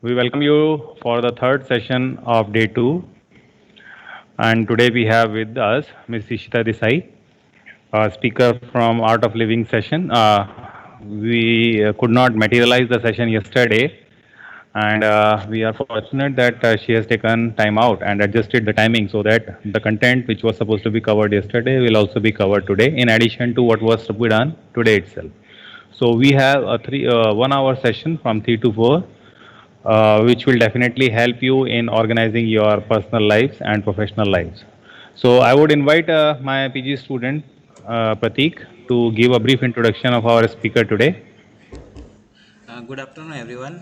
We welcome you for the third session of day two. And today we have with us Ms. Ishita Desai, a speaker from Art of Living session. We could not materialize the session yesterday, and we are fortunate that she has taken time out and adjusted the timing so that the content which was supposed to be covered yesterday will also be covered today, in addition to what was to be done today itself. So we have a 1 hour session from 3 to 4, which will definitely help you in organizing your personal lives and professional lives. So I would invite my PG student Pratik to give a brief introduction of our speaker today. Good afternoon, everyone.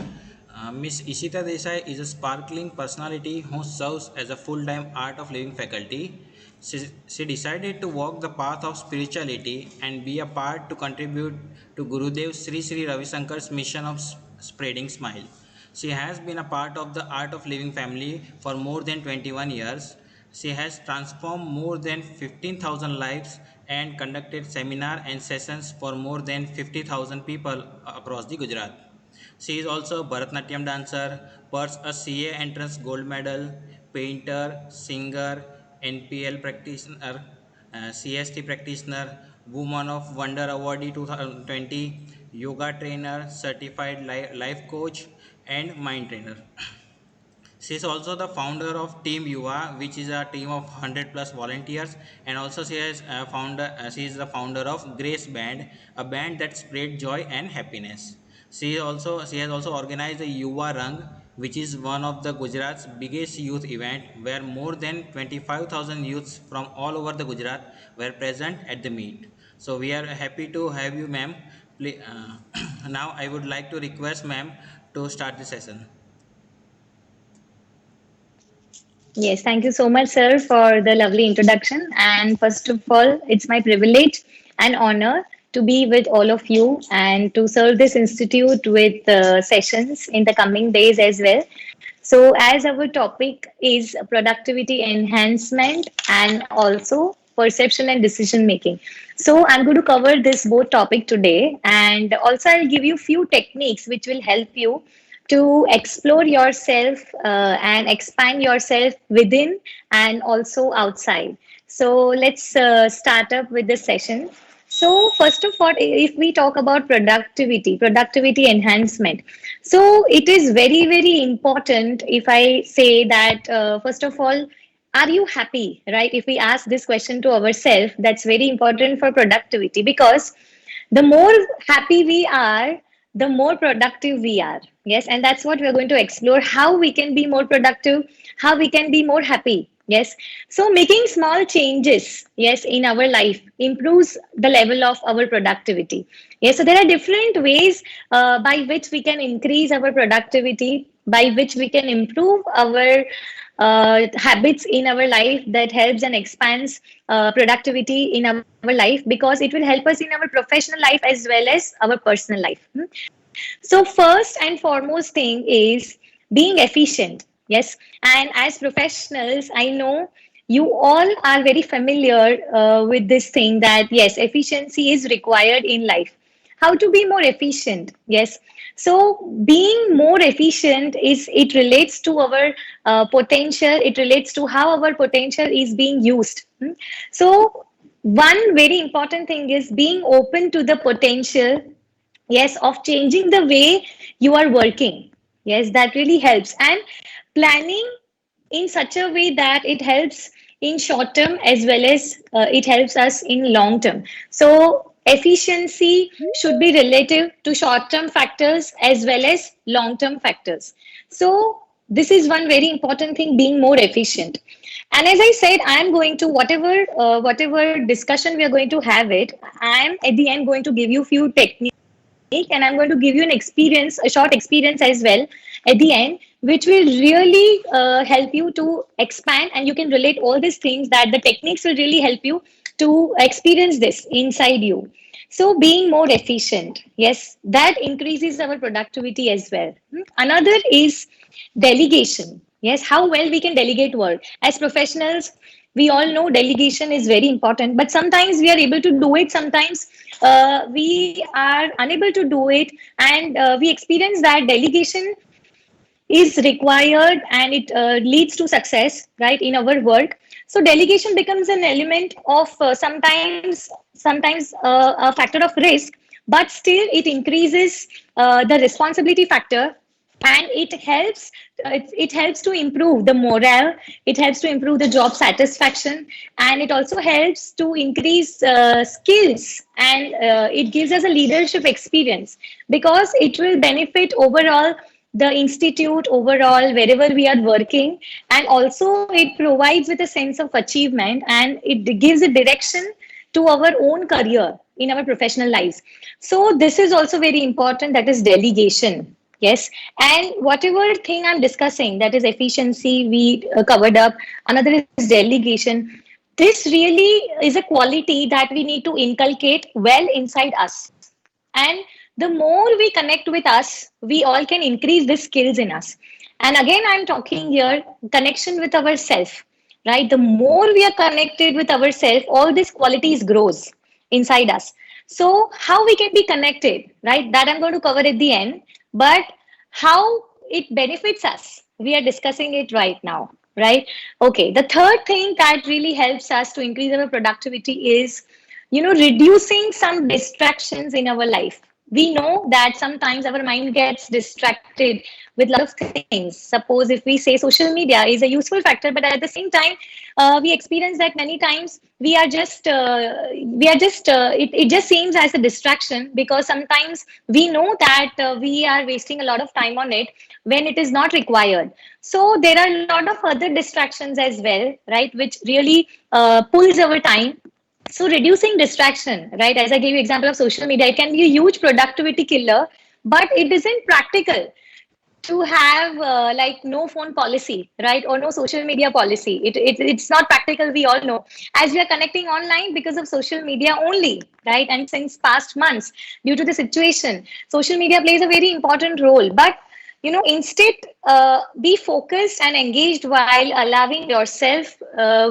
Miss Ishita Desai is a sparkling personality who serves as a full-time art of living faculty. She decided to walk the path of spirituality and be a part to contribute to Gurudev Sri Sri Ravi Shankar's mission of spreading smile. She has been a part of the art of living family for more than 21 years. She has transformed more than 15,000 lives and conducted seminar and sessions for more than 50,000 people across the Gujarat. She is also a Bharatnatyam dancer, purse a CA entrance gold medal, painter, singer, NPL practitioner, CST practitioner, Woman of Wonder Awardee 2020, yoga trainer, certified life coach, and mind trainer. She is also the founder of Team Yuva, which is a team of 100 plus volunteers, and also she is the founder of Grace Band, a band that spread joy and happiness. She has also organized the Yuva Rang, which is one of the Gujarat's biggest youth event, where more than 25,000 youths from all over the Gujarat were present at the meet. So we are happy to have you, ma'am. Now I would like to request ma'am to start the session. Yes, thank you so much, sir, for the lovely introduction. And first of all, it's my privilege and honor to be with all of you and to serve this institute with sessions in the coming days as well. So, as our topic is productivity enhancement and also perception and decision making. So, I'm going to cover this both topic today, and also I'll give you few techniques which will help you to explore yourself and expand yourself within and also outside. So, let's start up with the session. So, first of all, if we talk about productivity enhancement, so it is very, very important if I say that, first of all, are you happy, right? If we ask this question to ourselves, that's very important for productivity because the more happy we are, the more productive we are. Yes, and that's what we're going to explore how we can be more productive, how we can be more happy. Yes, so making small changes, yes, in our life improves the level of our productivity. Yes, so there are different ways by which we can increase our productivity, by which we can improve our habits in our life that helps and expands productivity in our life because it will help us in our professional life as well as our personal life. So first and foremost thing is being efficient. Yes, and as professionals, I know you all are very familiar with this thing that yes, efficiency is required in life. How to be more efficient? Yes, so being more efficient is it relates to our potential. It relates to how our potential is being used. So one very important thing is being open to the potential, yes, of changing the way you are working. Yes, that really helps. And planning in such a way that it helps in short term as well as it helps us in long term. So efficiency should be relative to short term factors as well as long term factors. So this is one very important thing, being more efficient. And as I said, I am going to whatever discussion we are going to have it, I am at the end going to give you few techniques and I'm going to give you an experience, a short experience as well at the end, which will really help you to expand and you can relate all these things that the techniques will really help you to experience this inside you. So being more efficient, yes, that increases our productivity as well. Another is delegation. Yes, how well we can delegate work. As professionals, we all know delegation is very important, but sometimes we are able to do it, sometimes we are unable to do it, and we experience that delegation is required and it leads to success, right, in our work. So delegation becomes an element of sometimes a factor of risk, but still it increases the responsibility factor, and it helps to improve the morale, it helps to improve the job satisfaction, and it also helps to increase skills, and it gives us a leadership experience, because it will benefit overall the institute overall wherever we are working, and also it provides with a sense of achievement, and it gives a direction to our own career in our professional lives. So this is also very important, that is delegation. Yes, and whatever thing I'm discussing, that is efficiency, we covered up. Another is delegation. This really is a quality that we need to inculcate well inside us. And the more we connect with us, we all can increase the skills in us. And again, I'm talking here connection with ourself, right? The more we are connected with ourselves, all these qualities grows inside us. So how we can be connected, right? That I'm going to cover at the end. But how it benefits us, we are discussing it right now, right? Okay. The third thing that really helps us to increase our productivity is, reducing some distractions in our life. We know that sometimes our mind gets distracted with a lot of things. Suppose if we say social media is a useful factor, but at the same time, we experience that many times it just seems as a distraction, because sometimes we know that we are wasting a lot of time on it when it is not required. So there are a lot of other distractions as well, right, which really pulls our time. So reducing distraction, right? As I gave you example of social media, it can be a huge productivity killer, but it isn't practical to have like no phone policy, right? Or no social media policy. It's not practical, we all know. As we are connecting online because of social media only, right? And since past months, due to the situation, social media plays a very important role. But instead, be focused and engaged while allowing yourself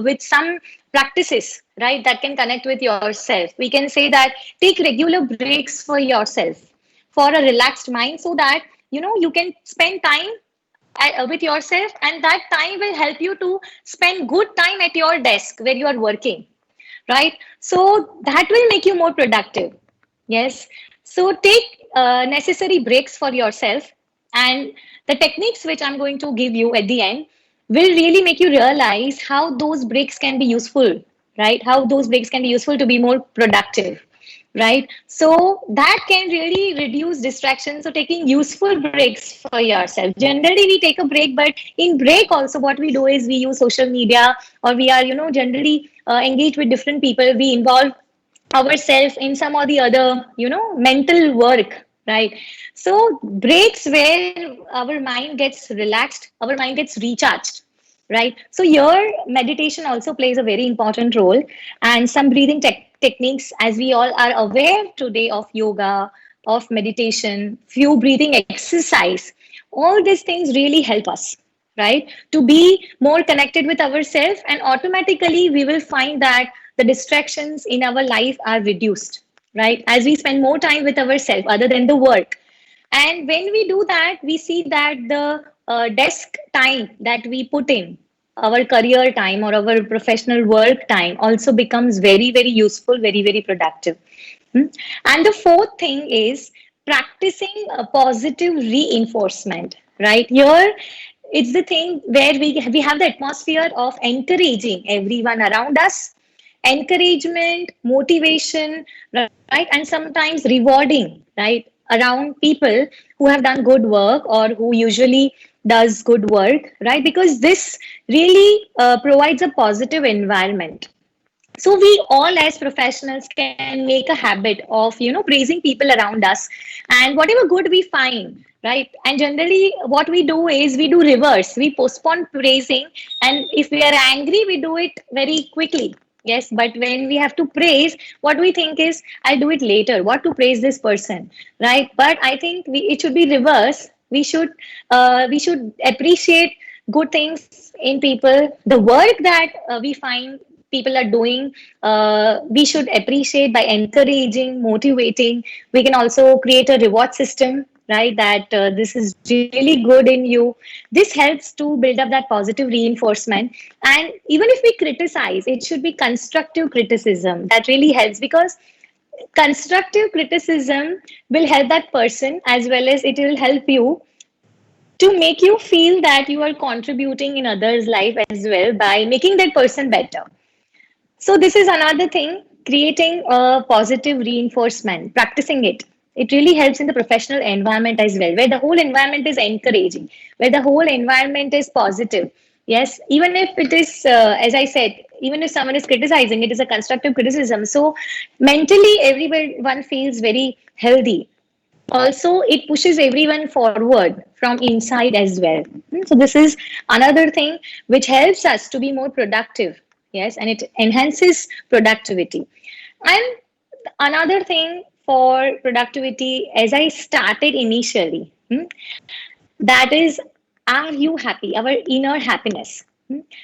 with some practices, right, that can connect with yourself. We can say that take regular breaks for yourself, for a relaxed mind, so that you can spend time with yourself, and that time will help you to spend good time at your desk where you are working, right? So that will make you more productive. Yes. So take necessary breaks for yourself, and the techniques which I'm going to give you at the end will really make you realize how those breaks can be useful, right? How those breaks can be useful to be more productive, right? So that can really reduce distractions. So taking useful breaks for yourself. Generally, we take a break, but in break also, what we do is we use social media, or we are, generally engaged with different people. We involve ourselves in some or the other, mental work, right? So breaks where our mind gets relaxed, our mind gets recharged, right? So your meditation also plays a very important role, and some breathing techniques, as we all are aware today of yoga, of meditation, few breathing exercise, all these things really help us, right, to be more connected with ourselves, and automatically we will find that the distractions in our life are reduced, right, as we spend more time with ourselves other than the work. And when we do that, we see that the desk time that we put in, our career time or our professional work time, also becomes very, very useful, very, very productive. Hmm? And the fourth thing is practicing a positive reinforcement, right? Here, it's the thing where we have the atmosphere of encouraging everyone around us, encouragement, motivation, right? And sometimes rewarding, right? Around people who have done good work, or who usually does good work, right? Because this really provides a positive environment. So we all as professionals can make a habit of praising people around us, and whatever good we find, right? And generally what we do is we do reverse, we postpone praising, and if we are angry we do it very quickly. Yes, but when we have to praise, what we think is, I'll do it later, what to praise this person, right? But I think it should be reverse. We should appreciate good things in people, the work that we find people are doing. We should appreciate by encouraging, motivating. We can also create a reward system, right? That this is really good in you. This helps to build up that positive reinforcement. And even if we criticize, it should be constructive criticism. That really helps, because constructive criticism will help that person, as well as it will help you to make you feel that you are contributing in others' life as well by making that person better. So this is another thing, creating a positive reinforcement, practicing it. It really helps in the professional environment as well, where the whole environment is encouraging, where the whole environment is positive. Yes, even if it is, as I said, even if someone is criticizing, it is a constructive criticism. So mentally, everyone feels very healthy. Also, it pushes everyone forward from inside as well. So this is another thing which helps us to be more productive. Yes, and it enhances productivity. And another thing for productivity, as I started initially, that is, are you happy? Our inner happiness.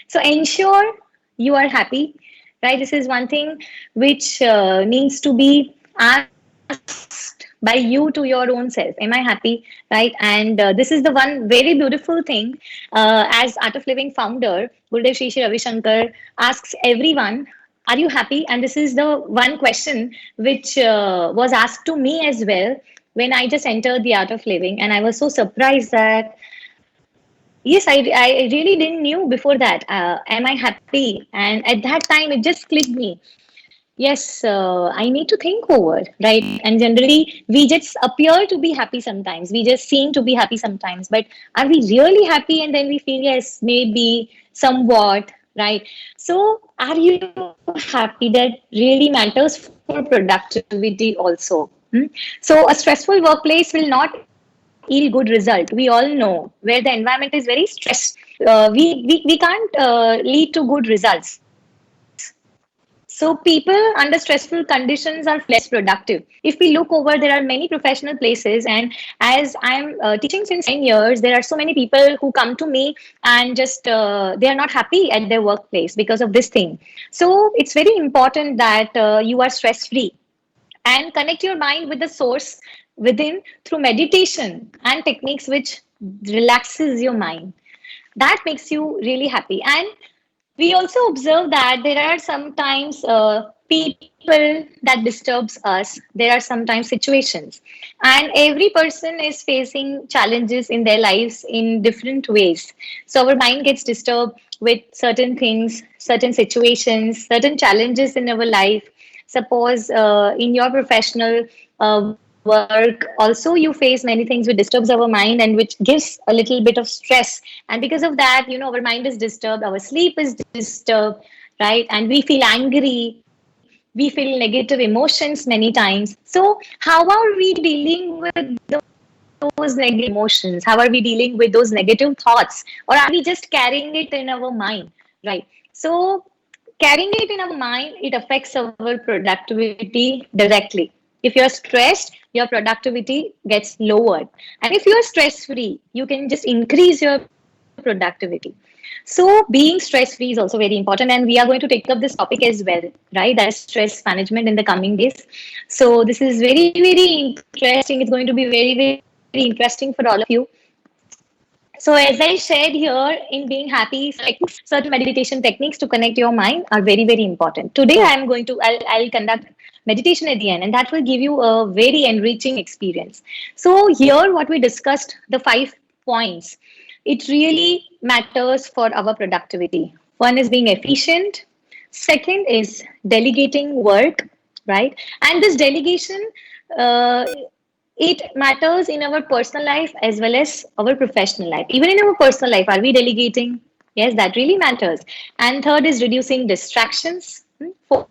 So ensure you are happy, right? This is one thing which needs to be asked by you to your own self. Am I happy? Right? And this is the one very beautiful thing. As Art of Living founder, Gurudev Shri Shri Ravi Shankar asks everyone, are you happy? And this is the one question which was asked to me as well when I just entered the Art of Living. And I was so surprised that, yes, I really didn't knew before that. Am I happy? And at that time, it just clicked me. Yes, I need to think over, right? And generally, we just appear to be happy sometimes. We just seem to be happy sometimes. But are we really happy? And then we feel, yes, maybe, somewhat, right? So, are you happy? That really matters for productivity also. So, a stressful workplace will not yield good result. We all know where the environment is very stressed. We can't lead to good results. So people under stressful conditions are less productive. If we look over, there are many professional places, and as I'm teaching since 9 years, there are so many people who come to me and just they are not happy at their workplace because of this thing. So it's very important that you are stress free and connect your mind with the source within through meditation and techniques which relaxes your mind. That makes you really happy. And we also observe that there are sometimes people that disturbs us. There are sometimes situations, and every person is facing challenges in their lives in different ways. So our mind gets disturbed with certain things, certain situations, certain challenges in our life. Suppose in your professional work also you face many things which disturbs our mind and which gives a little bit of stress, and because of that, our mind is disturbed, our sleep is disturbed, right? And we feel angry, we feel negative emotions many times. So how are we dealing with those negative emotions? How are we dealing with those negative thoughts, or are we just carrying it in our mind, right? So carrying it in our mind, it affects our productivity directly. If you're stressed, your productivity gets lowered. And if you're stress free, you can just increase your productivity. So being stress free is also very important. And we are going to take up this topic as well, right? That is stress management in the coming days. So this is very, very interesting. It's going to be very, very interesting for all of you. So as I shared here, in being happy, certain meditation techniques to connect your mind are very, very important. Today, I'll conduct meditation at the end, and that will give you a very enriching experience. So here, what we discussed, the 5 points, it really matters for our productivity. One is being efficient. Second is delegating work, right? And this delegation, uh, it matters in our personal life as well as our professional life. Even in our personal life, are we delegating? Yes, that really matters. And third is reducing distractions. Fourth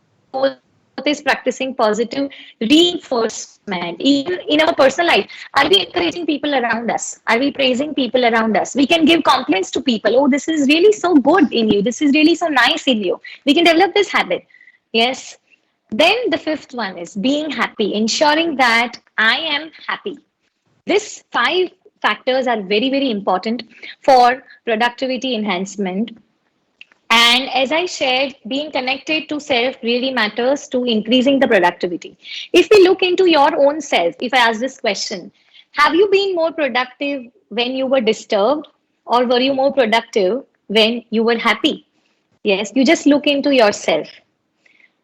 is practicing positive reinforcement. Even in our personal life, are we encouraging people around us? Are we praising people around us? We can give compliments to people. Oh, this is really so good in you. This is really so nice in you. We can develop this habit. Yes. Then the fifth one is being happy, ensuring that I am happy. These 5 factors are very, very important for productivity enhancement. And as I shared, being connected to self really matters to increasing the productivity. If we look into your own self, if I ask this question, Have you been more productive when you were disturbed, or were you more productive when you were happy? Yes, you just look into yourself.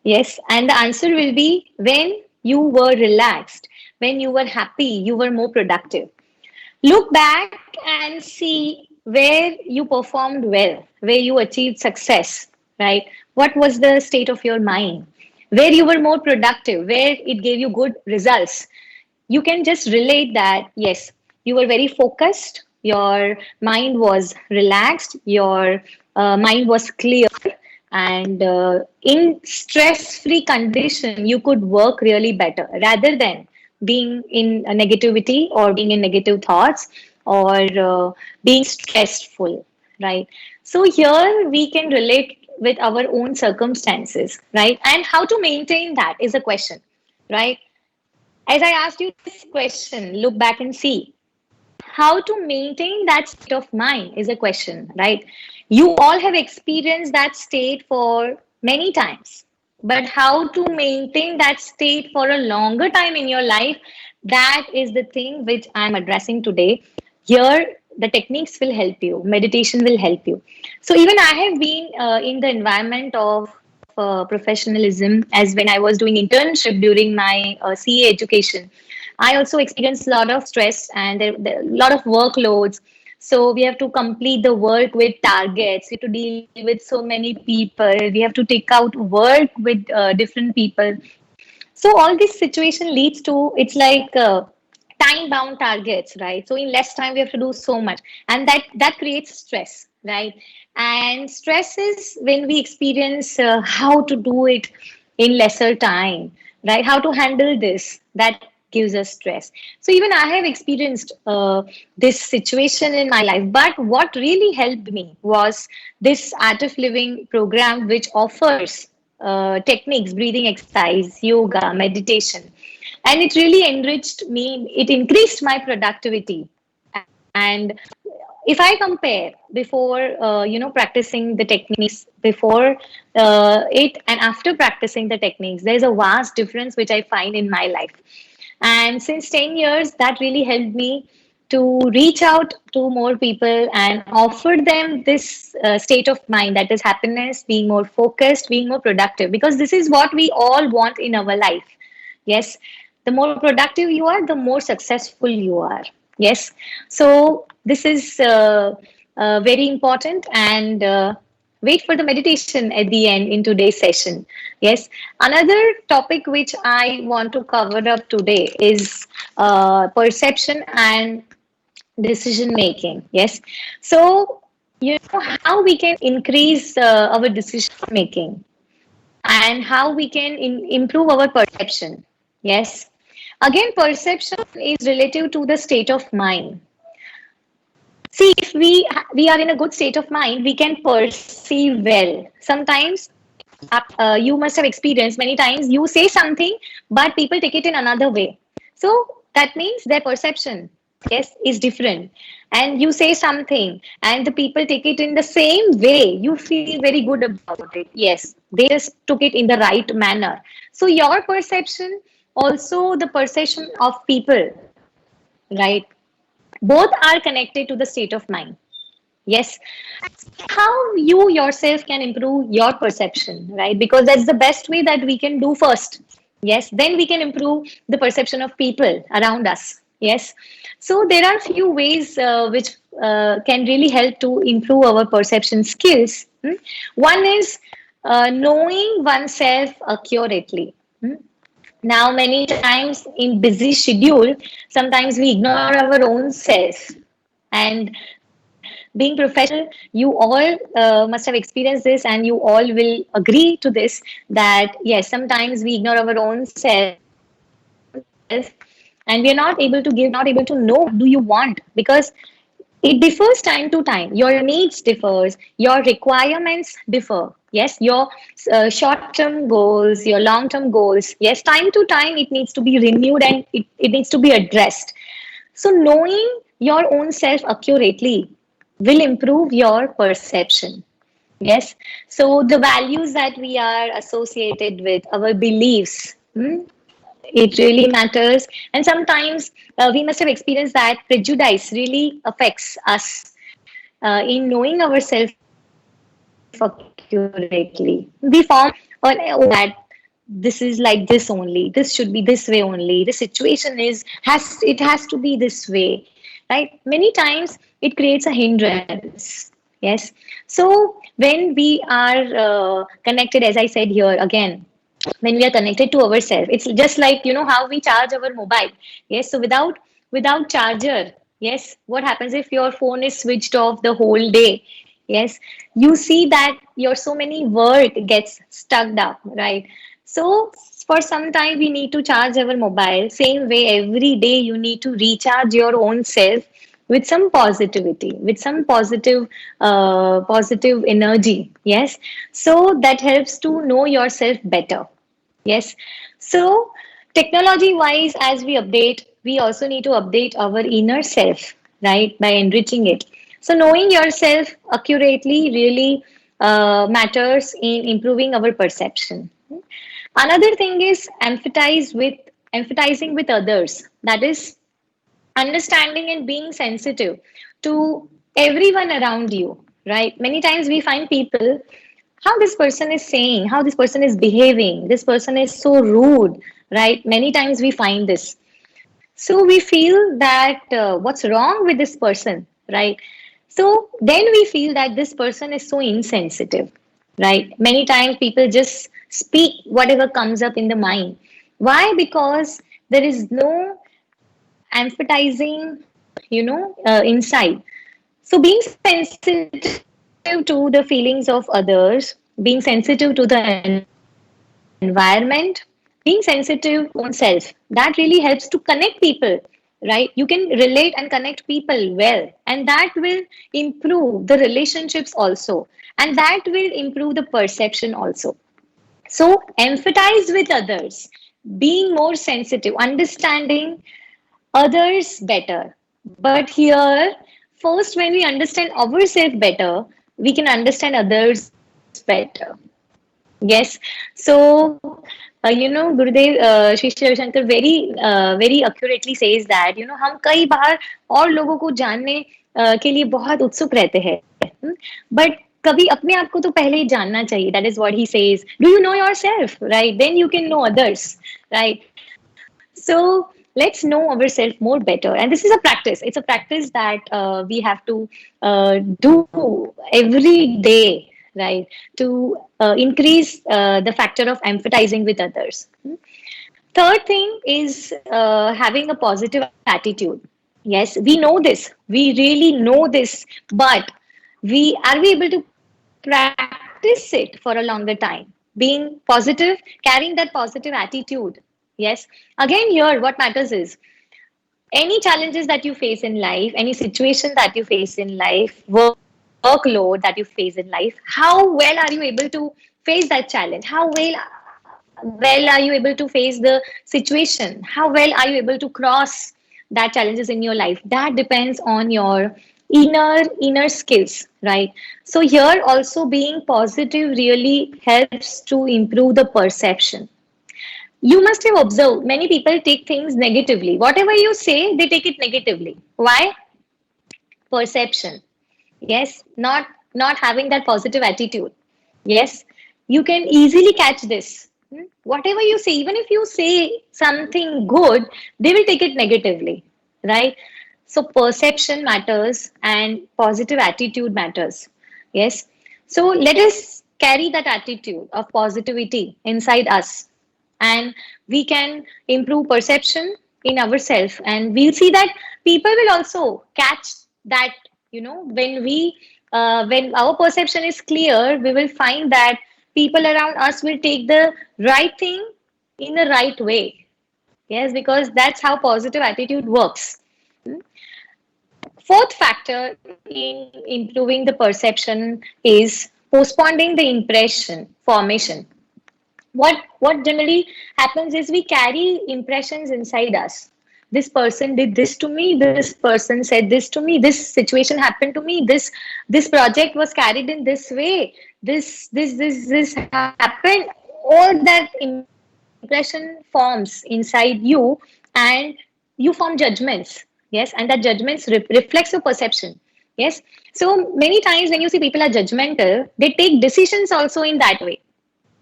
Yes, and the answer will be when you were relaxed, when you were happy, you were more productive. Look back and see where you performed well, where you achieved success, right? What was the state of your mind? Where you were more productive, where it gave you good results. You can just relate that, yes, you were very focused, your mind was relaxed, your mind was clear, and in stress free condition you could work really better rather than being in a negativity or being in negative thoughts or being stressful, right? So here we can relate with our own circumstances, right? And how to maintain that is a question, right? As I asked you this question, look back and see how to maintain that state of mind is a question, right? You all have experienced that state for many times, but how to maintain that state for a longer time in your life, that is the thing which I'm addressing today. Here, the techniques will help you, meditation will help you. So, even I have been in the environment of professionalism as when I was doing internship during my CA education. I also experienced a lot of stress and there a lot of workloads. So we have to complete the work with targets. We have to deal with so many people. We have to take out work with different people. So all this situation leads to it's like time bound targets, right? So in less time we have to do so much, and that creates stress, right? And stress is when we experience how to do it in lesser time, right? How to handle this, that gives us stress. So even I have experienced this situation in my life, but what really helped me was this Art of Living program, which offers techniques, breathing exercise, yoga, meditation, and it really enriched me. It increased my productivity. And if I compare before practicing the techniques before it and after practicing the techniques, there's a vast difference which I find in my life. And since 10 years, that really helped me to reach out to more people and offer them this state of mind, that is happiness, being more focused, being more productive, because this is what we all want in our life. Yes, the more productive you are, the more successful you are. Yes, so this is very important. And wait for the meditation at the end in today's session. Yes, another topic which I want to cover up today is perception and decision making. Yes, so you know how we can increase our decision making and how we can improve our perception. Yes, again, perception is relative to the state of mind. See, if we are in a good state of mind, we can perceive well. Sometimes you must have experienced many times you say something, but people take it in another way. So that means their perception, yes, is different. And you say something, and the people take it in the same way. You feel very good about it. Yes, they just took it in the right manner. So your perception, also the perception of people, right? Both are connected to the state of mind. Yes, how you yourself can improve your perception, right? Because that's the best way that we can do first. Yes, then we can improve the perception of people around us. Yes, so there are few ways which can really help to improve our perception skills. One is knowing oneself accurately. Now, many times in busy schedule, sometimes we ignore our own self. And being professional, you all must have experienced this, and you all will agree to this, that yes, sometimes we ignore our own self and we are not able to give, not able to know what do you want, because it differs time to time. Your needs differs, your requirements differ. Yes, your short-term goals, your long-term goals. Yes, time to time it needs to be renewed and it needs to be addressed. So knowing your own self accurately will improve your perception. Yes. So the values that we are associated with, our beliefs, It really matters. And sometimes we must have experienced that prejudice really affects us in knowing ourselves accurately. We form that this is like this only, this should be this way only, the situation has to be this way, right? Many times it creates a hindrance. Yes. So when we are connected, as I said here again, when we are connected to ourselves, it's just like, how we charge our mobile. Yes. So without charger, yes, what happens if your phone is switched off the whole day? Yes, you see that your so many work gets stuck up, right? So for some time we need to charge our mobile. Same way, every day you need to recharge your own self with some positivity, with some positive energy. Yes, so that helps to know yourself better. Yes. So, technology wise, as we update, we also need to update our inner self, right, by enriching it. So, knowing yourself accurately really matters in improving our perception. Another thing is empathizing with others. That is understanding and being sensitive to everyone around you, right? Many times we find people, how this person is saying, how this person is behaving, this person is so rude, right? Many times we find this. So we feel that what's wrong with this person, right? So then we feel that this person is so insensitive, right? Many times people just speak whatever comes up in the mind. Why? Because there is no empathizing, inside. So being sensitive to the feelings of others, being sensitive to the environment, being sensitive to your own self, that really helps to connect people, right? You can relate and connect people well, and that will improve the relationships also, and that will improve the perception also. So empathize with others, being more sensitive, understanding others better. But here, first, when we understand ourselves better, we can understand others better. Yes. So, Gurudev, Shri Shri Shankar very accurately says that, हम कई बार और लोगों को जानने के लिए बहुत उत्सुक रहते हैं. But कभी अपने आप को तो पहले ही जानना चाहिए. That is what he says. Do you know yourself? Right? Then you can know others. Right? So let's know ourselves more better. And this is a practice. It's a practice that we have to do every day, right? To increase the factor of empathizing with others. Third thing is having a positive attitude. Yes, we know this. We really know this, but we able to practice it for a longer time? Being positive, carrying that positive attitude. Yes. Again, here, what matters is any challenges that you face in life, any situation that you face in life, workload that you face in life, how well are you able to face that challenge? Well are you able to face the situation? How well are you able to cross that challenges in your life? That depends on your inner skills, right? So here also being positive really helps to improve the perception. You must have observed many people take things negatively. Whatever you say, they take it negatively. Why? Perception. Yes, not having that positive attitude. Yes, you can easily catch this. Whatever you say, even if you say something good, they will take it negatively, right? So perception matters and positive attitude matters. Yes. So let us carry that attitude of positivity inside us, and we can improve perception in ourselves, and we'll see that people will also catch that, when our perception is clear, we will find that people around us will take the right thing in the right way. Yes, because that's how positive attitude works. Fourth factor in improving the perception is postponing the impression formation. What generally happens is we carry impressions inside us. This person did this to me, this person said this to me, this situation happened to me, this project was carried in this way, this happened. All that impression impression forms inside you, and you form judgments. Yes, and that judgments reflects your perception. Yes, so many times when you see people are judgmental, they take decisions also in that way.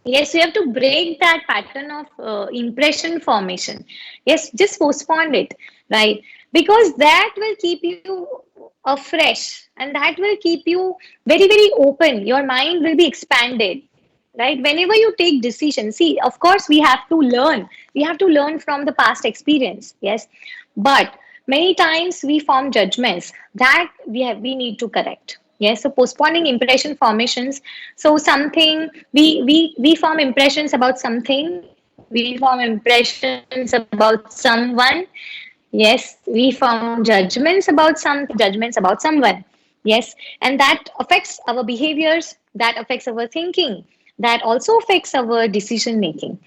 Yes, you have to break that pattern of impression formation. Yes, just postpone it, right? Because that will keep you afresh, and that will keep you very, very open. Your mind will be expanded, right? Whenever you take decisions, see, of course, we have to learn. We have to learn from the past experience, yes. But many times we form judgments that we need to correct. Yes, so postponing impression formations. So something we form impressions about something, we form impressions about someone. Yes, we form judgments about someone. Yes, and that affects our behaviors, that affects our thinking, that also affects our decision making.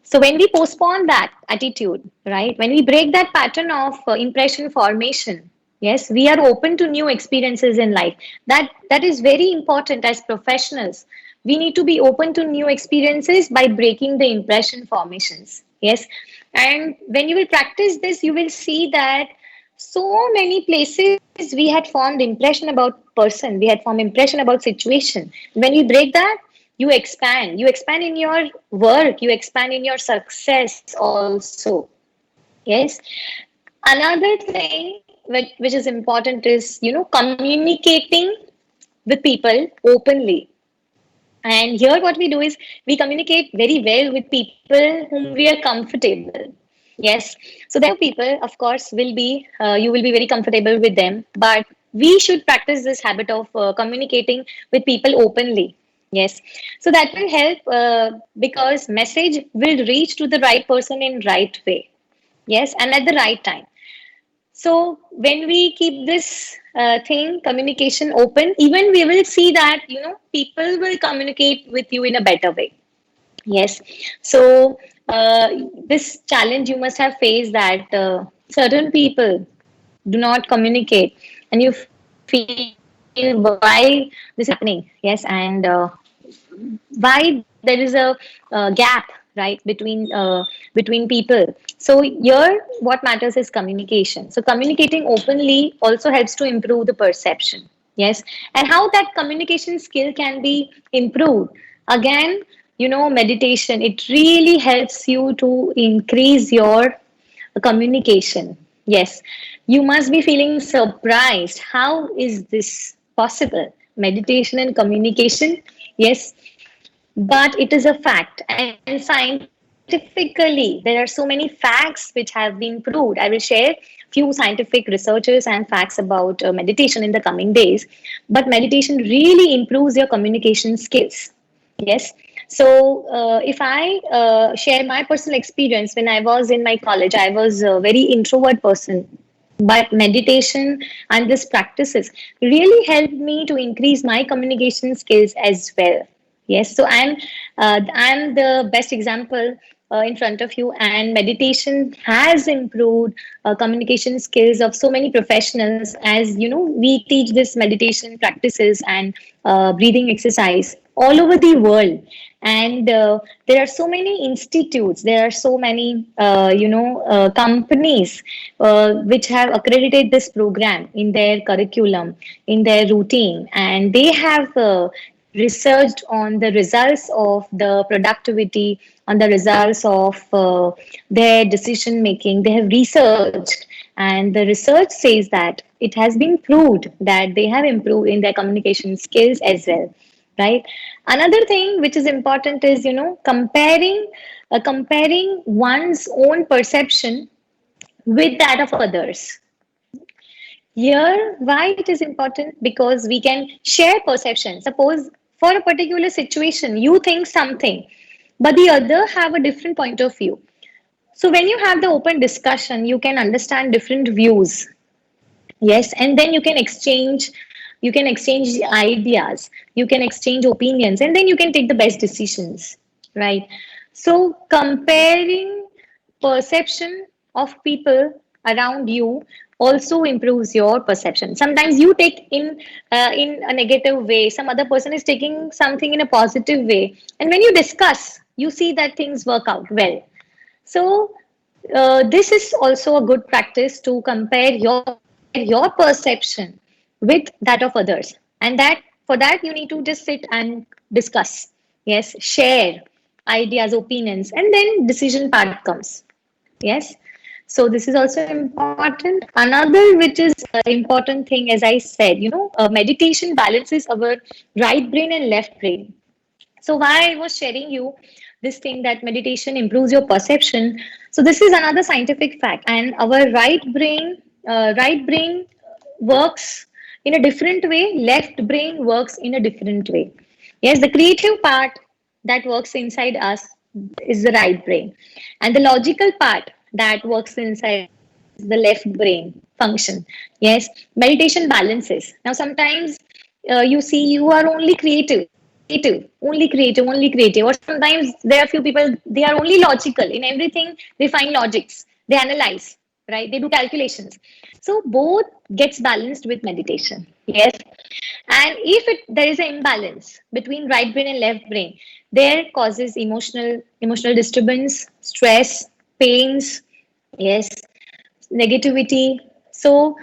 So when we postpone that attitude, right, when we break that pattern of impression formation, yes, we are open to new experiences in life. That is very important as professionals. We need to be open to new experiences by breaking the impression formations. Yes, and when you will practice this, you will see that so many places we had formed impression about person, we had formed impression about situation. When we break that, you expand in your work, you expand in your success also. Yes, another thing which is important is, communicating with people openly. And here, what we do is we communicate very well with people whom we are comfortable. Yes. So there are people, of course, you will be very comfortable with them, but we should practice this habit of communicating with people openly. Yes. So that will help because message will reach to the right person in right way. Yes. And at the right time. So when we keep this thing, communication open, even we will see that, people will communicate with you in a better way. Yes. So this challenge you must have faced that certain people do not communicate, and you feel why this is happening. Yes, and why there is a gap, right, between people. So here what matters is communication. So communicating openly also helps to improve the perception. Yes, and how that communication skill can be improved, again, meditation, it really helps you to increase your communication. Yes, you must be feeling surprised. How is this possible? Meditation and communication? Yes, but it is a fact. And scientifically, there are so many facts which have been proved. I will share few scientific researches and facts about meditation in the coming days. But meditation really improves your communication skills. Yes. So, if I share my personal experience, when I was in my college, I was a very introvert person. But meditation and this practices really helped me to increase my communication skills as well. Yes, so I'm the best example in front of you, and meditation has improved communication skills of so many professionals. As you know, we teach this meditation practices and breathing exercise all over the world, and there are so many institutes, there are so many companies which have accredited this program in their curriculum, in their routine, and they have researched on the results of the productivity, on the results of their decision making. They have researched, and the research says that it has been proved that they have improved in their communication skills as well, right? Another thing which is important is, comparing one's own perception with that of others. Here, why it is important? Because we can share perception. Suppose for a particular situation, you think something, but the other have a different point of view. So when you have the open discussion, you can understand different views. Yes, and then you can exchange ideas, you can exchange opinions, and then you can take the best decisions, right? So comparing perception of people around you also improves your perception. Sometimes you take in a negative way, some other person is taking something in a positive way, and when you discuss, you see that things work out well. So this is also a good practice to compare your perception with that of others, and that for that you need to just sit and discuss. Yes, share ideas, opinions, and then decision part comes. Yes. So this is also important. Another which is important thing, as I said, meditation balances our right brain and left brain. So why I was sharing you this thing that meditation improves your perception. So this is another scientific fact, and our right brain works in a different way. Left brain works in a different way. Yes, the creative part that works inside us is the right brain, and the logical part that works inside is the left brain function. Yes, meditation balances. Now sometimes you see you are only creative. Or sometimes there are few people, they are only logical in everything. They find logics, they analyze, right? They do calculations. So both gets balanced with meditation. Yes, and if there is an imbalance between right brain and left brain, there causes emotional disturbance, stress, pains. Yes, negativity. So,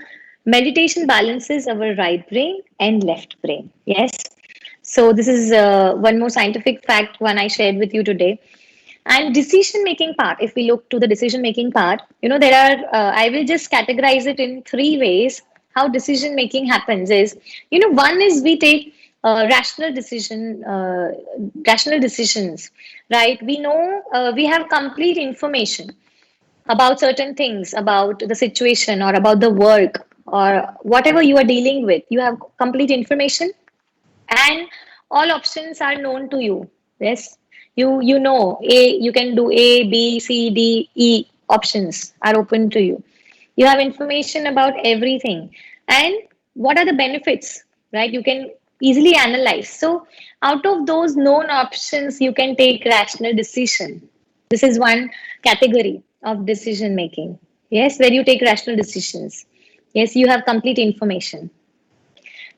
meditation balances our right brain and left brain. Yes. So, this is one more scientific fact one I shared with you today. And decision making part, if we look to the decision making part, there are, I will just categorize it in three ways. How decision making happens is, one is we take rational decisions, right? We know we have complete information about certain things, about the situation or about the work or whatever you are dealing with. You have complete information, and all options are known to you. Yes, you know you can do A, B, C, D, E. Options are open to you. You have information about everything, and what are the benefits, right? You can easily analyze. So out of those known options, you can take rational decision. This is one category of decision making. Yes, where you take rational decisions. Yes, you have complete information.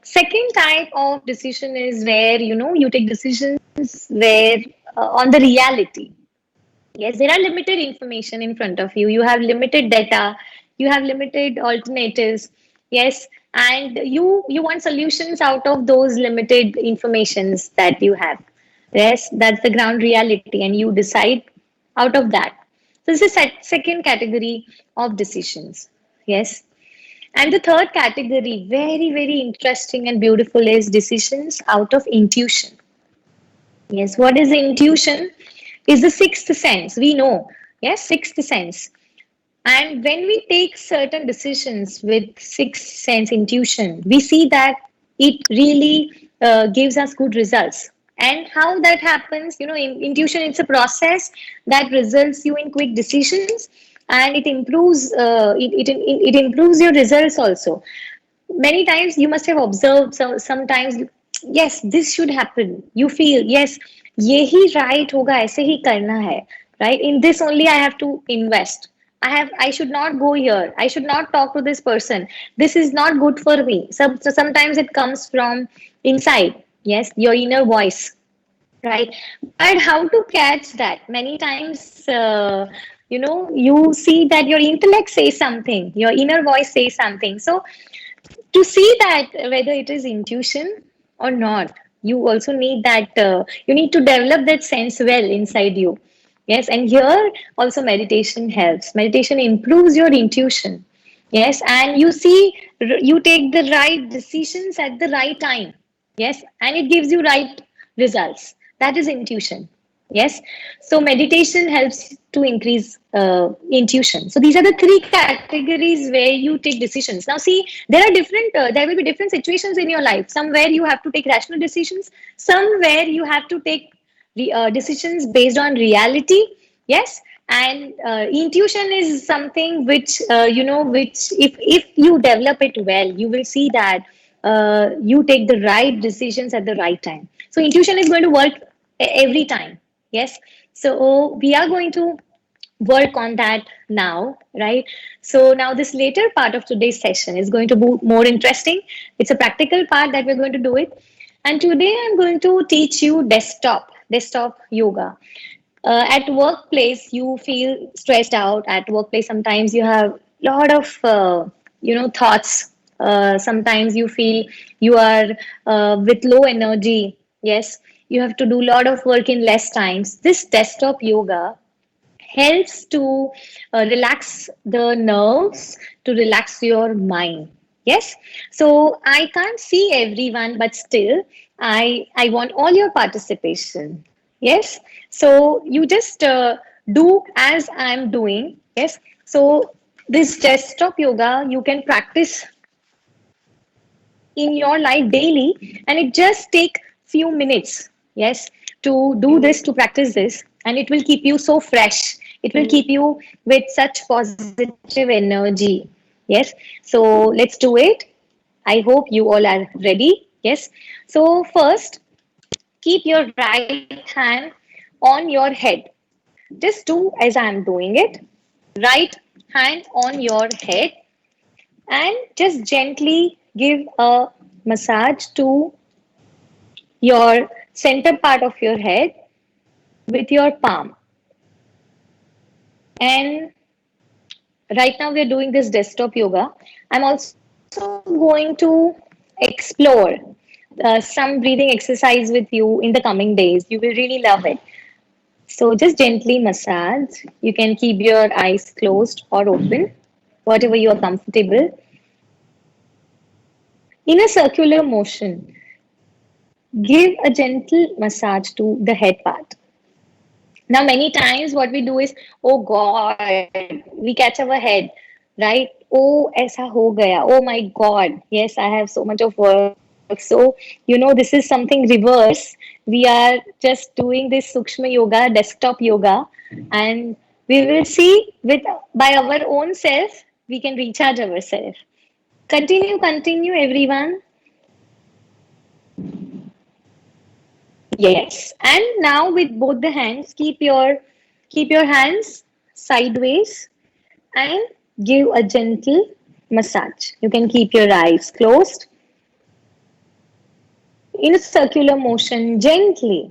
Second type of decision is where you take decisions where on the reality. Yes, there are limited information in front of you. You have limited data. You have limited alternatives. Yes, and you want solutions out of those limited informations that you have. Yes, that's the ground reality, and you decide out of that. So this is second category of decisions. Yes, and the third category, very very interesting and beautiful, is decisions out of intuition. Yes, what is intuition? Is the sixth sense. We know, yes, sixth sense. And when we take certain decisions with sixth sense intuition, we see that it really gives us good results. And how that happens, intuition, it's a process that results you in quick decisions, and it improves it improves your results also. Many times you must have observed, so sometimes yes, this should happen, you feel yes, yehi right hoga, aise hi karna hai, right? In this only I have to invest. I should not go here, I should not talk to this person, this is not good for me. So sometimes it comes from inside, yes, your inner voice, right? But how to catch that? Many times, you see that your intellect says something, your inner voice says something. So to see that whether it is intuition or not, you also need that, you need to develop that sense well inside you. Yes, and here also meditation helps. Meditation improves your intuition. Yes, and you see, you take the right decisions at the right time. Yes, and it gives you right results. That is intuition. Yes, so meditation helps to increase intuition. So these are the three categories where you take decisions. Now, see, there will be different situations in your life. Somewhere you have to take rational decisions, somewhere you have to take decisions based on reality. Yes, and intuition is something which which if you develop it well, you will see that you take the right decisions at the right time. So intuition is going to work every time. Yes, so we are going to work on that now, right? So now this later part of today's session is going to be more interesting. It's a practical part that we're going to do it. And today I'm going to teach you desktop yoga. At workplace you feel stressed out. At workplace sometimes you have lot of thoughts. Sometimes you feel you are with low energy. Yes, you have to do a lot of work in less times. This desktop yoga helps to relax the nerves, to relax your mind. Yes, so I can't see everyone, but still I want all your participation. Yes, so you just do as I'm doing. Yes, so this desktop yoga you can practice in your life daily, and it just take few minutes. Yes, to do this, to practice this, and it will keep you so fresh. It will keep you with such positive energy. Yes, so let's do it. I hope you all are ready. Yes, so first, keep your right hand on your head. Just do as I am doing it. Right hand on your head, and just gently give a massage to your center part of your head with your palm. And right now we are doing this desktop yoga. I'm also going to explore some breathing exercise with you in the coming days. You will really love it. So just gently massage. You can keep your eyes closed or open, whatever you are comfortable. In a circular motion, give a gentle massage to the head part. Now, many times what we do is, oh God, we catch our head, right? Oh, aisa ho gaya. Oh my God. Yes, I have so much of work. So, this is something reverse. We are just doing this Sukshma Yoga, desktop yoga, and we will see by our own self, we can recharge ourselves. Continue, everyone. Yes, and now with both the hands, keep your hands sideways and give a gentle massage. You can keep your eyes closed in a circular motion. Gently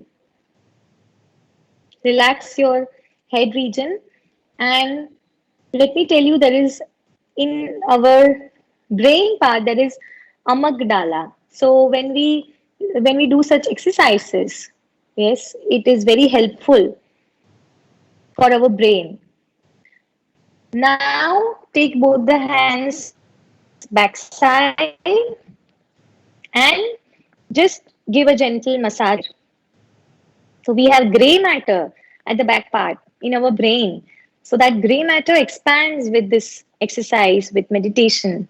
relax your head region, and let me tell you, there is in our brain part there is amygdala. So when we do such exercises, yes, it is very helpful for our brain. Now take both the hands backside and just give a gentle massage. So we have gray matter at the back part in our brain. So that gray matter expands with this exercise, with meditation,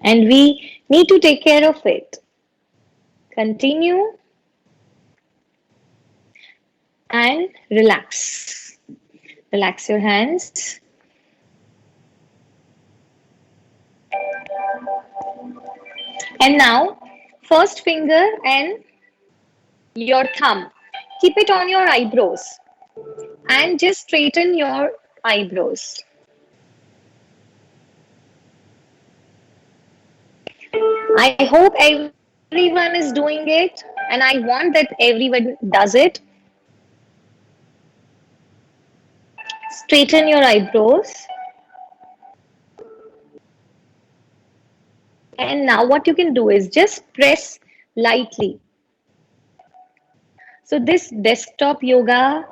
and we need to take care of it. Continue and relax. Relax your hands. And now, first finger and your thumb. Keep it on your eyebrows and just straighten your eyebrows. I hope everyone is doing it, and I want that everyone does it. Straighten your eyebrows. And now, what you can do is just press lightly. So, this desktop yoga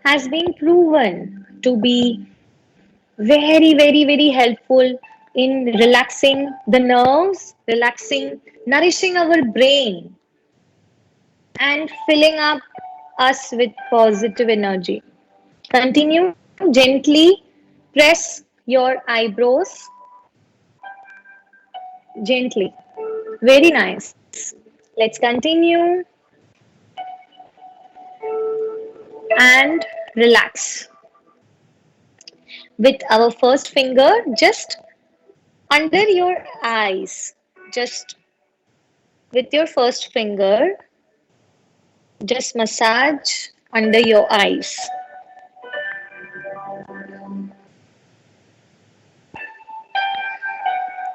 has been proven to be very, very, very helpful in relaxing the nerves, relaxing, nourishing our brain, and filling up us with positive energy. Continue gently, press your eyebrows gently. Very nice. Let's continue and relax. With our first finger just under your eyes, just with your first finger, just massage under your eyes.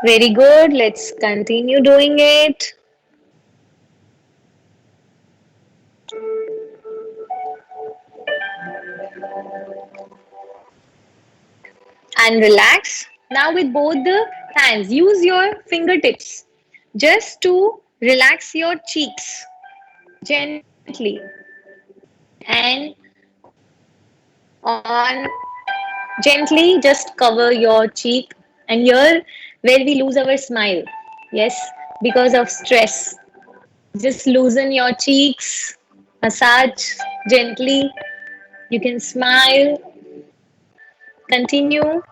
Very good. Let's continue doing it. and relax. Now with both the hands, use your fingertips just to relax your cheeks gently and on gently just cover your cheek and here where we lose our smile. Yes, because of stress. Just loosen your cheeks, massage gently. You can smile, continue.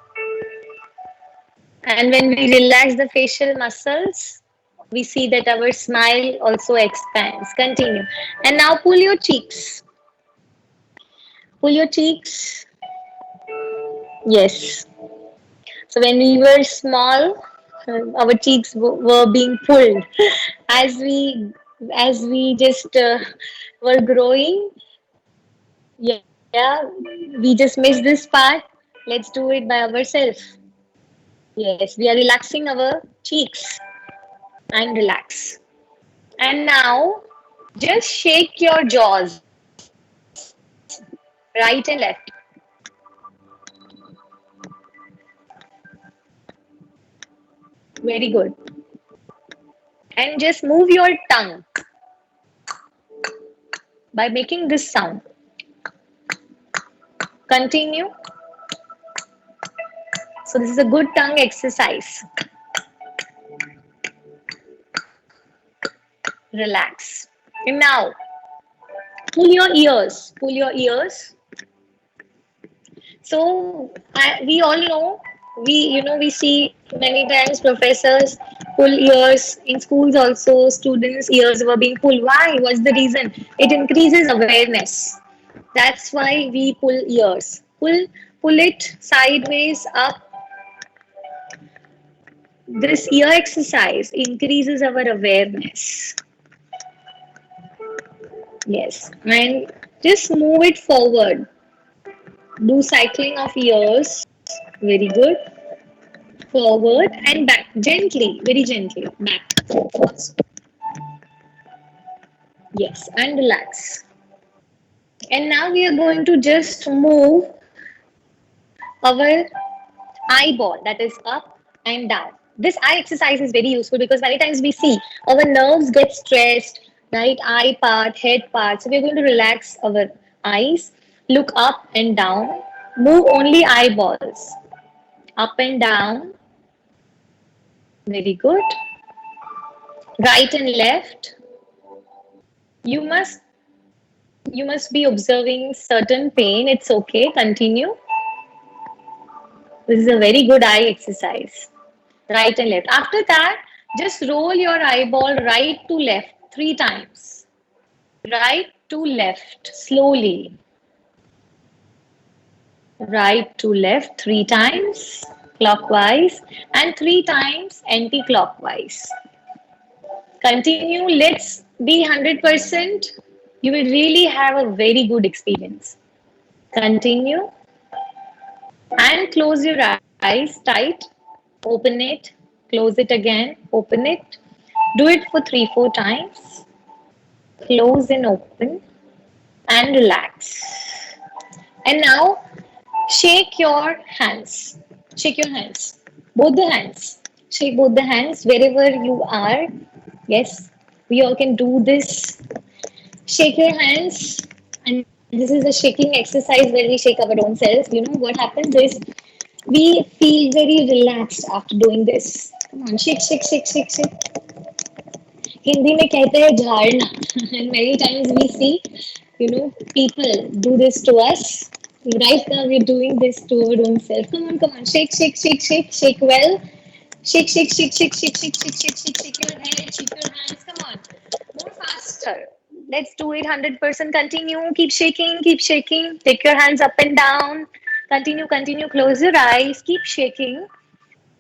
And when we relax the facial muscles, we see that our smile also expands. Continue. And now pull your cheeks. Pull your cheeks. Yes. So when we were small, our cheeks were being pulled. As we just were growing, yeah, we just missed this part. Let's do it by ourselves. Yes, we are relaxing our cheeks and relax. And now just shake your jaws, right and left. Very good. And just move your tongue by making this sound. Continue. So this is a good tongue exercise. Relax. And now pull your ears. Pull your ears. So we all know, we see many times professors pull ears in schools also. Students' ears were being pulled. Why? What's the reason? It increases awareness. That's why we pull ears. Pull it sideways up. This ear exercise increases our awareness. Yes, and just move it forward. Do cycling of ears. Very good. Forward and back. Gently, very gently. Back. First. Yes, and relax. And now we are going to just move our eyeball, that is up and down. This eye exercise is very useful because many times we see our nerves get stressed, right? Eye part, head part. So we're going to relax our eyes, look up and down, move only eyeballs, up and down. Very good. Right and left. You must you must be observing certain pain. It's okay. Continue. This is a very good eye exercise. Right and left. After that, just roll your eyeball right to left 3 times. Right to left, slowly. Right to left 3 times, clockwise, and 3 times anti-clockwise. Continue. Let's be 100%. You will really have a very good experience. Continue. And close your eyes tight. Open it, close it again, open it. Do it for 3-4 times. Close and open and relax. And now shake your hands. Shake your hands. Both the hands. Shake both the hands wherever you are. Yes, we all can do this. Shake your hands. And this is a shaking exercise where we shake our own self. What happens is we feel very relaxed after doing this. Come on, shake, shake, shake, shake, shake. Hindi में कहते हैं झाड़ना. And many times we see, people do this to us. Right now we're doing this to our own self. Come on, shake, shake, shake, shake, shake well. Shake, shake, shake, shake, shake, shake, shake, shake, shake, shake your head, shake your hands. Come on, more faster. Let's do it 100%. Continue. Keep shaking. Keep shaking. Take your hands up and down. Continue. Continue. Close your eyes. Keep shaking.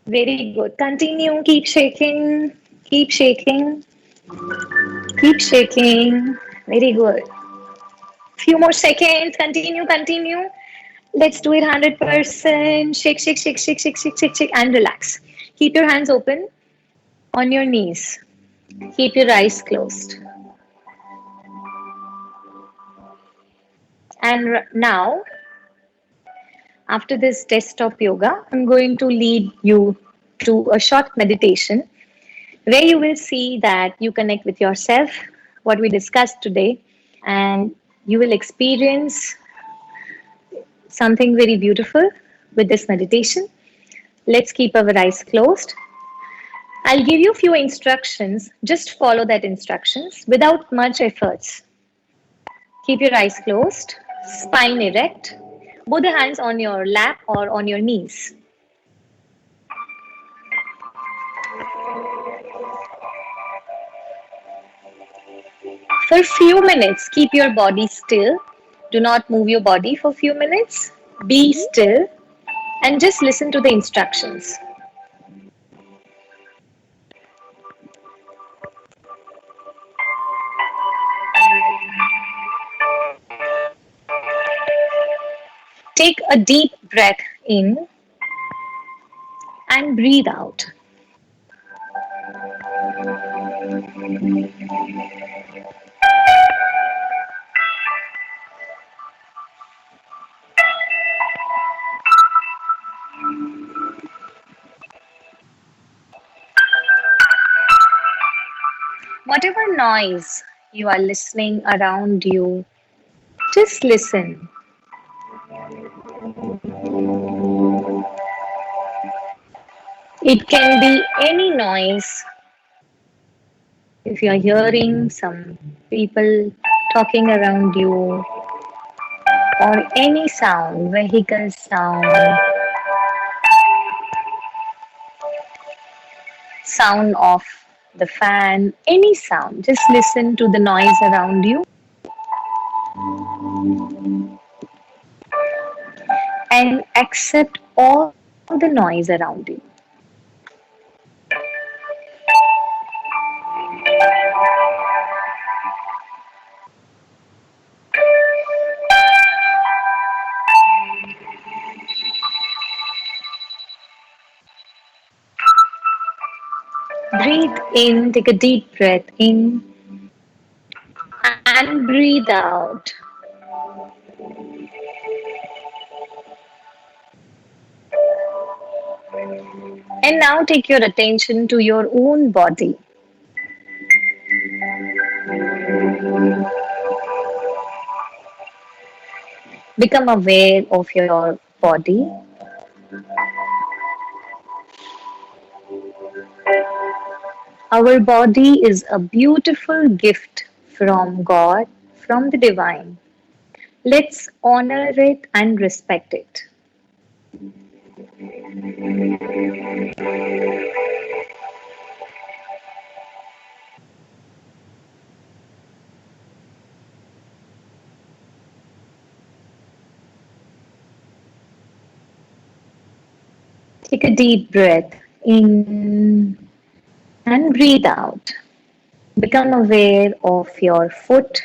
Very good. Continue. Keep shaking. Keep shaking. Keep shaking. Very good. Few more seconds. Continue. Continue. Let's do it 100%. Shake, shake, shake, shake, shake, shake, shake, shake, and relax. Keep your hands open on your knees. Keep your eyes closed. And now After this desktop yoga, I'm going to lead you to a short meditation where you will see that you connect with yourself, what we discussed today, and you will experience something very beautiful with this meditation. Let's keep our eyes closed. I'll give you a few instructions. Just follow that instructions without much efforts. Keep your eyes closed, spine erect, both the hands on your lap or on your knees. For a few minutes, keep your body still. Do not move your body for a few minutes. Be still and just listen to the instructions. Take a deep breath in and breathe out. Whatever noise you are listening around you, just listen. It can be any noise. If you are hearing some people talking around you, or any sound, vehicle sound, sound of the fan, any sound, just listen to the noise around you and accept all the noise around you. Breathe in, take a deep breath in and breathe out. And now take your attention to your own body. Become aware of your body. Our body is a beautiful gift from God, from the divine. Let's honor it and respect it. Take a deep breath in and breathe out. Become aware of your foot.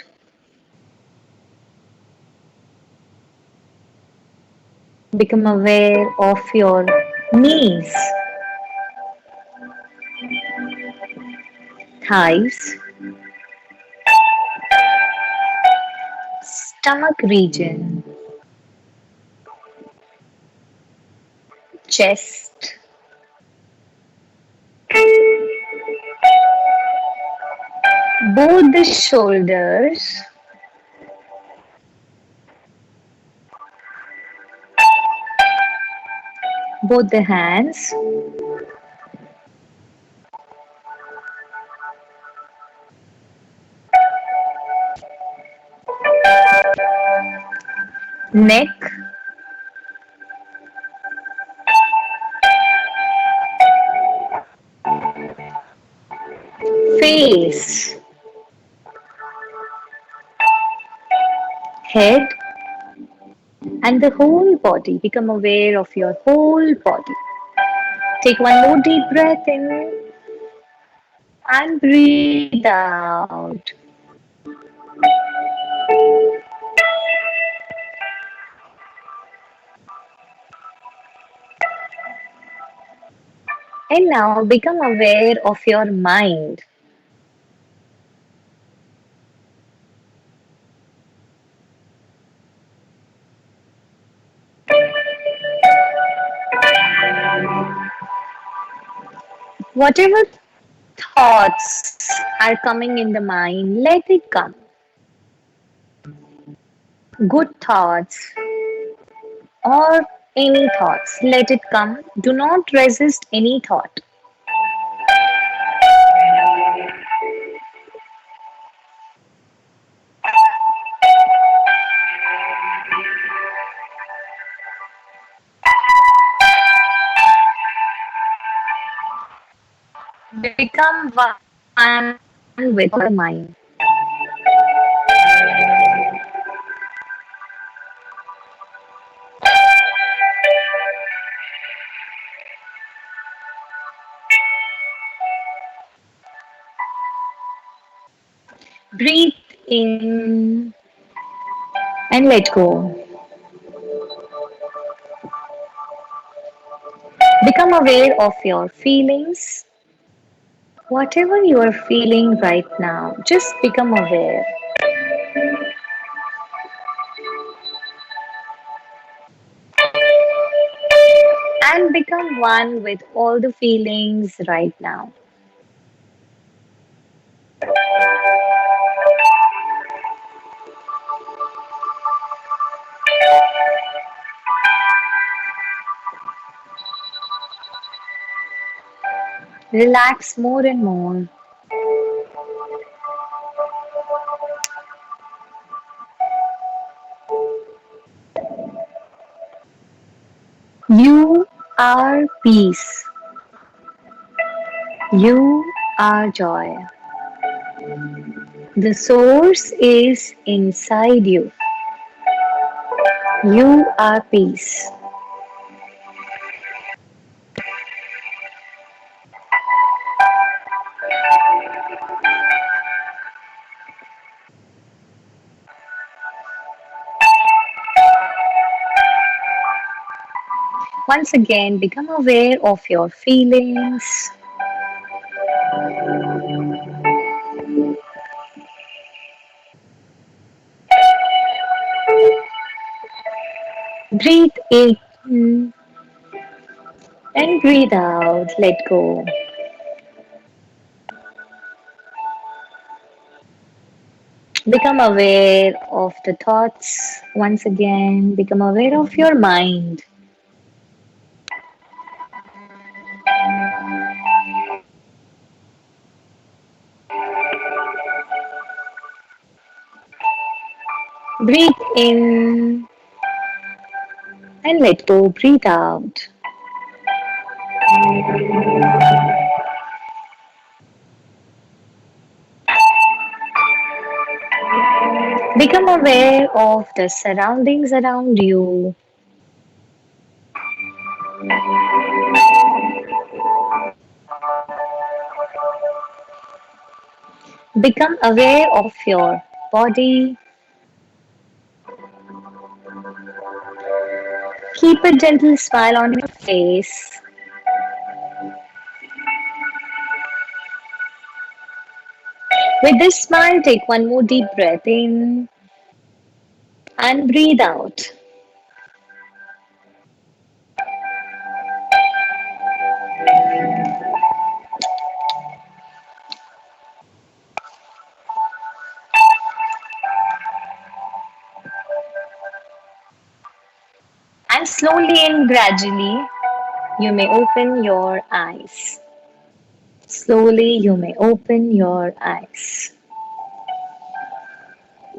Become aware of your knees, thighs, stomach region, chest, both the shoulders, both the hands, neck, face, head, and the whole body. Become aware of your whole body. Take one more deep breath in and breathe out. And now become aware of your mind. Whatever thoughts are coming in the mind, let it come. Good thoughts or any thoughts, let it come. Do not resist any thought. Become one with your mind. Breathe in and let go. Become aware of your feelings. Whatever you are feeling right now, just become aware and become one with all the feelings right now. Relax more and more. You are peace. You are joy. The source is inside you. You are peace. Once again, become aware of your feelings. Breathe in and breathe out. Let go. Become aware of the thoughts. Once again, become aware of your mind. Breathe in and let go. Breathe out. Become aware of the surroundings around you. Become aware of your body. Keep a gentle smile on your face. With this smile, take one more deep breath in and breathe out. And slowly and gradually, you may open your eyes. Slowly, you may open your eyes.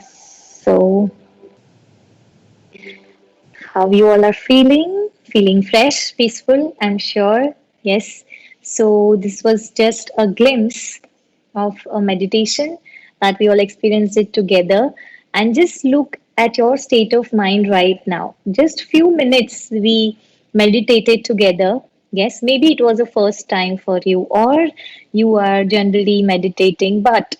So, how you all are feeling? Feeling fresh, peaceful, I'm sure. Yes. So, this was just a glimpse of a meditation that we all experienced it together. And just look at your state of mind right now. Just few minutes we meditated together. Yes, maybe it was a first time for you, or you are generally meditating, but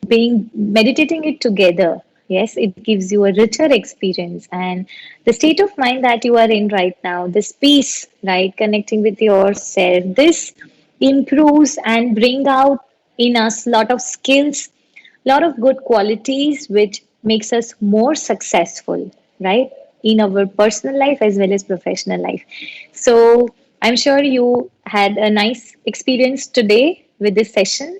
being meditating it together, yes, it gives you a richer experience. And the state of mind that you are in right now, this peace, right, connecting with yourself, this improves and bring out in us lot of skills, lot of good qualities which makes us more successful, right, in our personal life as well as professional life. So I'm sure you had a nice experience today with this session.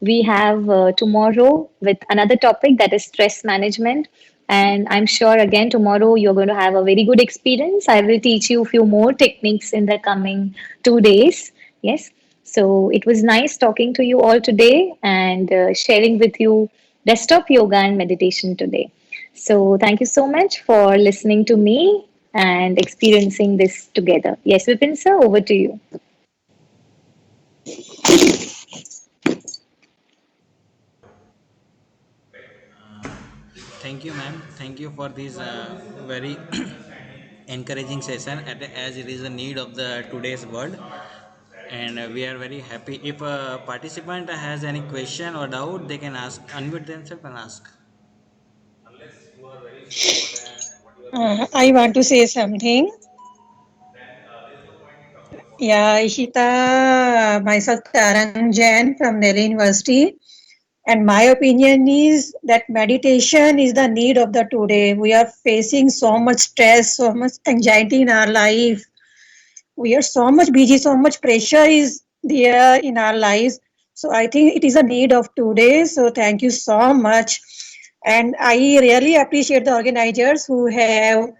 We have tomorrow with another topic, that is stress management. And I'm sure again tomorrow you're going to have a very good experience. I will teach you a few more techniques in the coming 2 days. Yes. So it was nice talking to you all today and sharing with you desktop yoga and meditation today. So thank you so much for listening to me and experiencing this together. Yes, Vipin sir, over to you. Thank you, ma'am. Thank you for this very encouraging session as it is a need of the today's world. And we are very happy. If a participant has any question or doubt, they can ask, unmute themselves and ask. I want to say something. Yeah, Ishita, myself Tarang Jain from Delhi University. And my opinion is that meditation is the need of the today. We are facing so much stress, so much anxiety in our life. We are so much busy, so much pressure is there in our lives. So I think it is a need of today. So thank you so much. And I really appreciate the organizers who have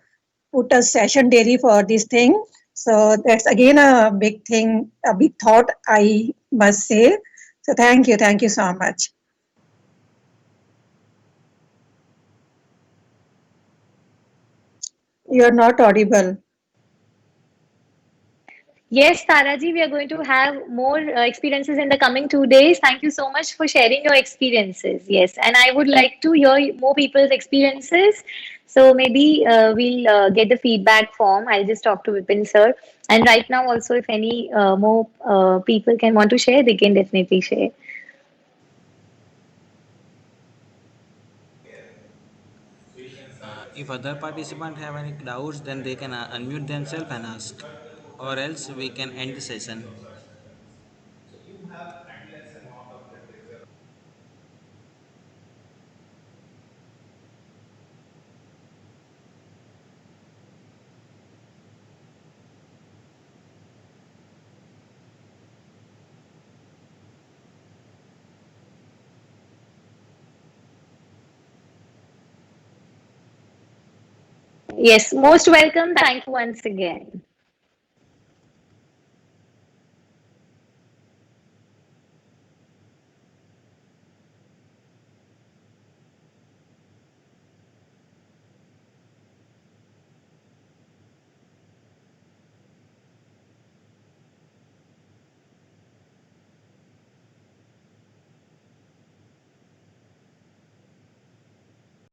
put a session daily for this thing. So that's again a big thing, a big thought I must say. So thank you so much. You are not audible. Yes, Taraji, we are going to have more experiences in the coming 2 days. Thank you so much for sharing your experiences. Yes, and I would like to hear more people's experiences. So maybe we'll get the feedback form. I'll just talk to Vipin sir. And right now, also, if any more people can want to share, they can definitely share. If other participants have any doubts, then they can unmute themselves and ask, or else we can end the session. Yes, most welcome. Thank you once again.